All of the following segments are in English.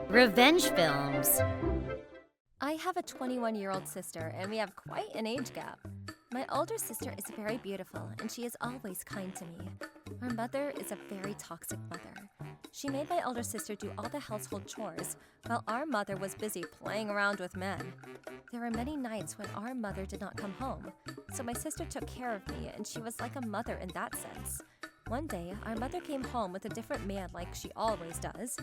Revenge films. I have a 21-year-old sister, and we have quite an age gap. My older sister is very beautiful, and she is always kind to me. Our mother is a very toxic mother. She made my older sister do all the household chores, while our mother was busy playing around with men. There were many nights when our mother did not come home, so my sister took care of me, and she was like a mother in that sense. One day, our mother came home with a different man like she always does.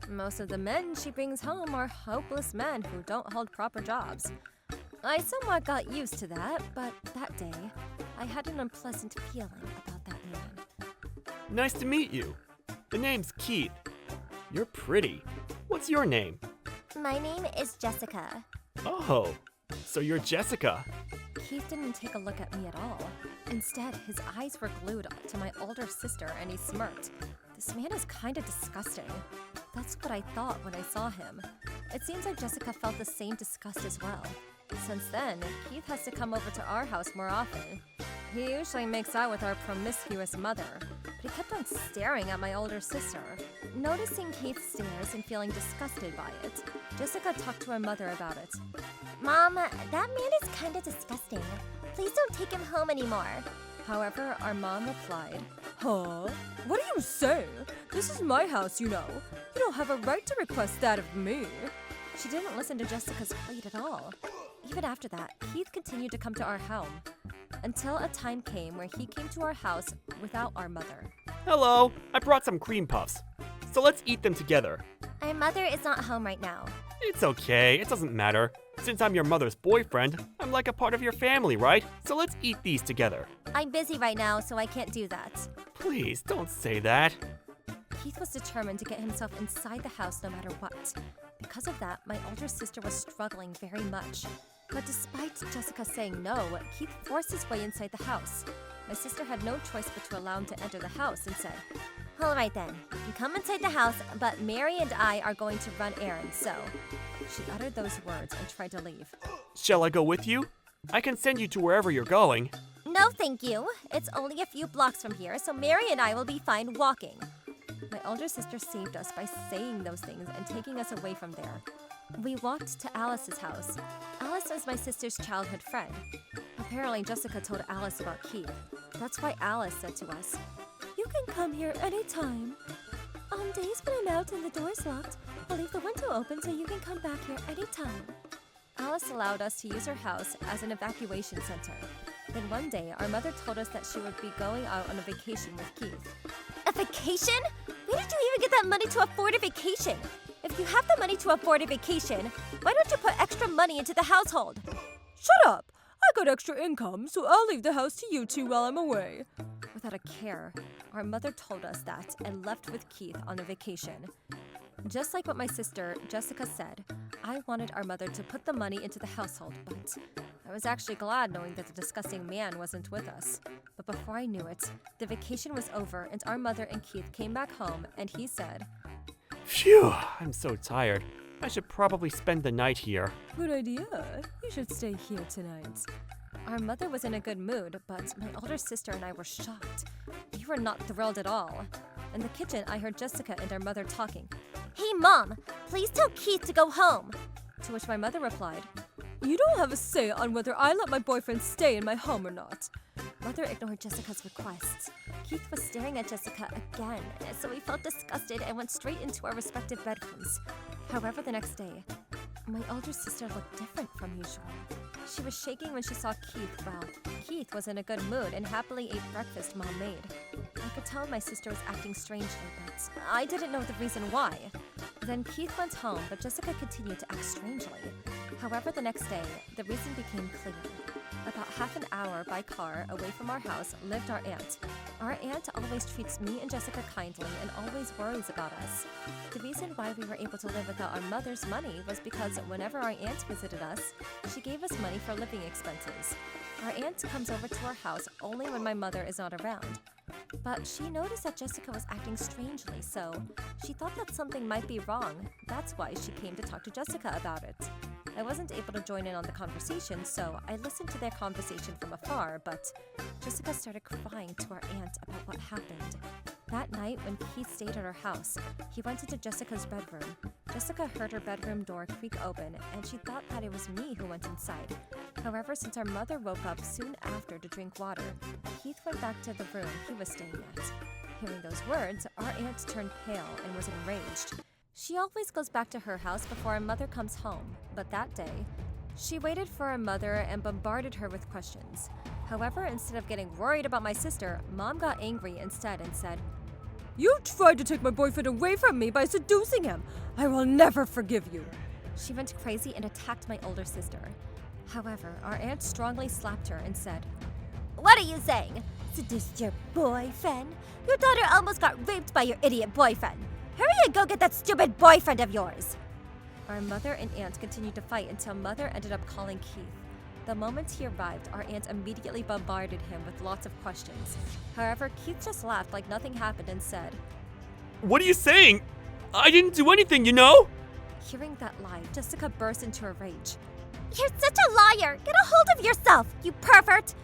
Most of the men she brings home are hopeless men who don't hold proper jobs. I somewhat got used to that, but that day, I had an unpleasant feeling about that man. Nice to meet you. The name's Keith. You're pretty. What's your name? My name is Jessica. Oh, so you're Jessica. Keith didn't take a look at me at all. Instead, his eyes were glued to my older sister and he smirked. This man is kinda disgusting. That's what I thought when I saw him. It seems like Jessica felt the same disgust as well. Since then, Keith has to come over to our house more often. He usually makes out with our promiscuous mother, but he kept on staring at my older sister. Noticing Keith's stares and feeling disgusted by it, Jessica talked to her mother about it. Mom, that man is kinda disgusting. Please don't take him home anymore. However, our mom replied, Huh? What are you saying? This is my house, you know. You don't have a right to request that of me. She didn't listen to Jessica's plead at all. Even after that, Keith continued to come to our home, until a time came where he came to our house without our mother. Hello, I brought some cream puffs. So let's eat them together. Our mother is not home right now. It's okay, it doesn't matter. Since I'm your mother's boyfriend, I'm like a part of your family, right? So let's eat these together. I'm busy right now, so I can't do that. Please, don't say that. Keith was determined to get himself inside the house no matter what. Because of that, my older sister was struggling very much. But despite Jessica saying no, Keith forced his way inside the house. My sister had no choice but to allow him to enter the house and said, All right then, you can come inside the house, but Mary and I are going to run errands, so... She uttered those words and tried to leave. Shall I go with you? I can send you to wherever you're going. No, thank you. It's only a few blocks from here, so Mary and I will be fine walking. My older sister saved us by saying those things and taking us away from there. We walked to Alice's house. Alice is my sister's childhood friend. Apparently, Jessica told Alice about Keith. That's why Alice said to us, You can come here anytime. On days when I'm out and the door's locked, I'll leave the window open so you can come back here anytime. Alice allowed us to use her house as an evacuation center. Then one day, our mother told us that she would be going out on a vacation with Keith. A vacation? Where did you even get that money to afford a vacation? If you have the money to afford a vacation, why don't you put extra money into the household? Shut up! I got extra income, so I'll leave the house to you two while I'm away. Without a care, our mother told us that and left with Keith on a vacation. Just like what my sister, Jessica, said, I wanted our mother to put the money into the household, but I was actually glad knowing that the disgusting man wasn't with us. But before I knew it, the vacation was over and our mother and Keith came back home and he said, Phew, I'm so tired. I should probably spend the night here. Good idea. You should stay here tonight. Our mother was in a good mood, but my older sister and I were shocked. We were not thrilled at all. In the kitchen, I heard Jessica and our mother talking. Hey, Mom, please tell Keith to go home. To which my mother replied, You don't have a say on whether I let my boyfriend stay in my home or not. Mother ignored Jessica's requests. Keith was staring at Jessica again, so we felt disgusted and went straight into our respective bedrooms. However, the next day, my older sister looked different from usual. She was shaking when she saw Keith. Well, Keith was in a good mood and happily ate breakfast Mom made. I could tell my sister was acting strangely, but I didn't know the reason why. Then Keith went home, but Jessica continued to act strangely. However, the next day, the reason became clear. About half an hour by car away from our house lived our aunt. Our aunt always treats me and Jessica kindly and always worries about us. The reason why we were able to live without our mother's money was because whenever our aunt visited us, she gave us money for living expenses. Our aunt comes over to our house only when my mother is not around. But she noticed that Jessica was acting strangely, so she thought that something might be wrong. That's why she came to talk to Jessica about it. I wasn't able to join in on the conversation, so I listened to their conversation from afar, but Jessica started crying to our aunt about what happened. That night, when Keith stayed at our house, he went into Jessica's bedroom. Jessica heard her bedroom door creak open, and she thought that it was me who went inside. However, since our mother woke up soon after to drink water, Keith went back to the room he was staying at. Hearing those words, our aunt turned pale and was enraged. She always goes back to her house before our mother comes home, but that day, she waited for our mother and bombarded her with questions. However, instead of getting worried about my sister, Mom got angry instead and said, "You tried to take my boyfriend away from me by seducing him. I will never forgive you." She went crazy and attacked my older sister. However, our aunt strongly slapped her and said, "What are you saying? Seduced your boyfriend? Your daughter almost got raped by your idiot boyfriend. Hurry and go get that stupid boyfriend of yours." Our mother and aunt continued to fight until Mother ended up calling Keith. The moment he arrived, our aunt immediately bombarded him with lots of questions. However, Keith just laughed like nothing happened and said, What are you saying? I didn't do anything, you know? Hearing that lie, Jessica burst into a rage. "You're such a liar! Get a hold of yourself, you pervert!"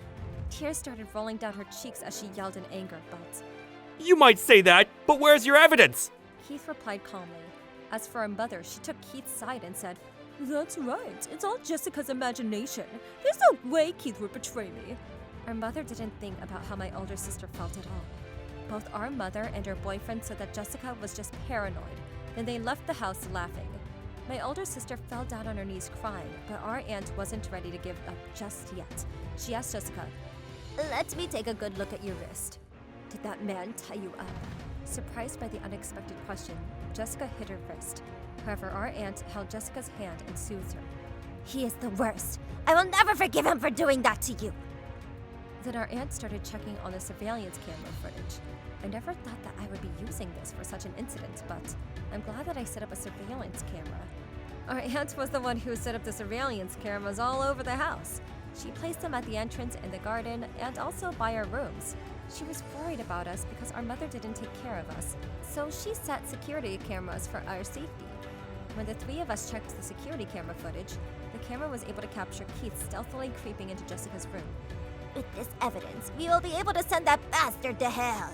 Tears started rolling down her cheeks as she yelled in anger, but You might say that, but where's your evidence? Keith replied calmly. As for our mother, she took Keith's side and said, "That's right. It's all Jessica's imagination. There's no way Keith would betray me." Our mother didn't think about how my older sister felt at all. Both our mother and her boyfriend said that Jessica was just paranoid. Then they left the house laughing. My older sister fell down on her knees crying, but our aunt wasn't ready to give up just yet. She asked Jessica, "Let me take a good look at your wrist. Did that man tie you up?" Surprised by the unexpected question, Jessica hid her wrist. However, our aunt held Jessica's hand and soothed her. "He is the worst. I will never forgive him for doing that to you." Then our aunt started checking on the surveillance camera footage. I never thought that I would be using this for such an incident, but I'm glad that I set up a surveillance camera. Our aunt was the one who set up the surveillance cameras all over the house. She placed them at the entrance in the garden and also by our rooms. She was worried about us because our mother didn't take care of us, so she set security cameras for our safety. When the three of us checked the security camera footage, the camera was able to capture Keith stealthily creeping into Jessica's room. "With this evidence, we will be able to send that bastard to hell."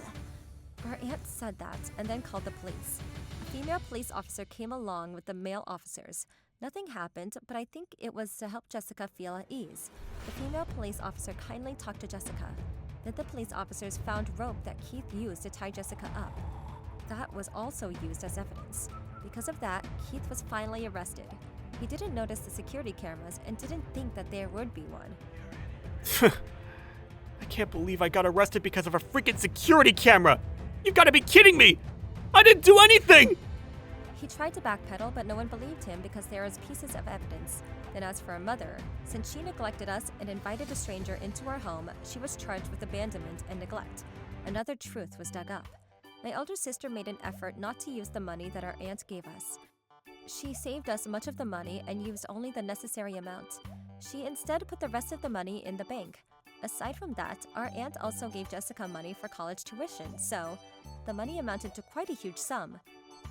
Our aunt said that and then called the police. A female police officer came along with the male officers. Nothing happened, but I think it was to help Jessica feel at ease. The female police officer kindly talked to Jessica. Then the police officers found rope that Keith used to tie Jessica up. That was also used as evidence. Because of that, Keith was finally arrested. He didn't notice the security cameras and didn't think that there would be one. I can't believe I got arrested because of a freaking security camera! You've got to be kidding me! I didn't do anything! He tried to backpedal, but no one believed him because there was pieces of evidence. Then as for our mother, since she neglected us and invited a stranger into our home, she was charged with abandonment and neglect. Another truth was dug up. My older sister made an effort not to use the money that our aunt gave us. She saved us much of the money and used only the necessary amount. She instead put the rest of the money in the bank. Aside from that, our aunt also gave Jessica money for college tuition, so the money amounted to quite a huge sum.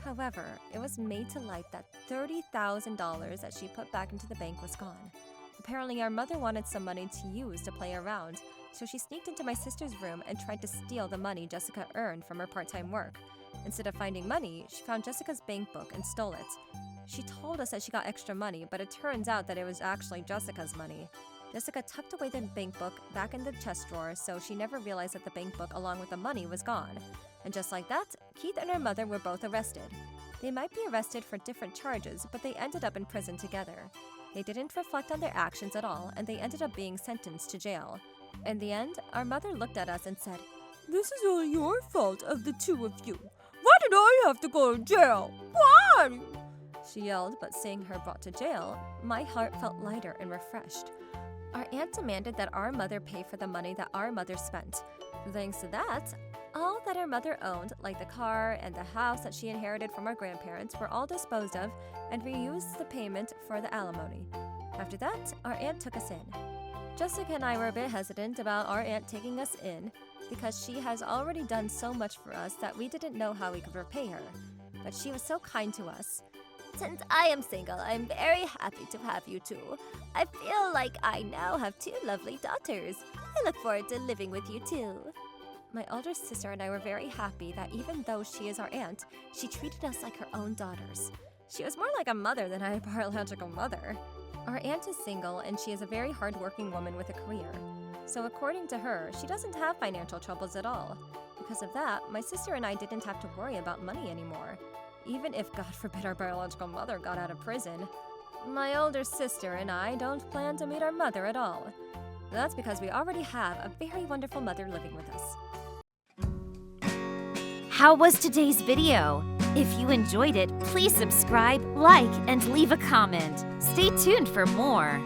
However, it was made to light that $30,000 that she put back into the bank was gone. Apparently, our mother wanted some money to use to play around, so she sneaked into my sister's room and tried to steal the money Jessica earned from her part-time work. Instead of finding money, she found Jessica's bank book and stole it. She told us that she got extra money, but it turns out that it was actually Jessica's money. Jessica tucked away the bank book back in the chest drawer, so she never realized that the bank book along with the money was gone. And just like that, Keith and her mother were both arrested. They might be arrested for different charges, but they ended up in prison together. They didn't reflect on their actions at all, and they ended up being sentenced to jail. In the end, our mother looked at us and said, "This is all your fault of the two of you. Why did I have to go to jail? Why?" She yelled, but seeing her brought to jail, my heart felt lighter and refreshed. Our aunt demanded that our mother pay for the money that our mother spent. Thanks to that, all that our mother owned, like the car and the house that she inherited from our grandparents, were all disposed of, and we used the payment for the alimony. After that, our aunt took us in. Jessica and I were a bit hesitant about our aunt taking us in because she has already done so much for us that we didn't know how we could repay her. But she was so kind to us. "Since I am single, I'm very happy to have you two. I feel like I now have two lovely daughters. I look forward to living with you too." My older sister and I were very happy that even though she is our aunt, she treated us like her own daughters. She was more like a mother than a biological mother. Our aunt is single and she is a very hardworking woman with a career. So according to her, she doesn't have financial troubles at all. Because of that, my sister and I didn't have to worry about money anymore. Even if, God forbid, our biological mother got out of prison. My older sister and I don't plan to meet our mother at all. That's because we already have a very wonderful mother living with us. How was today's video? If you enjoyed it, please subscribe, like, and leave a comment. Stay tuned for more.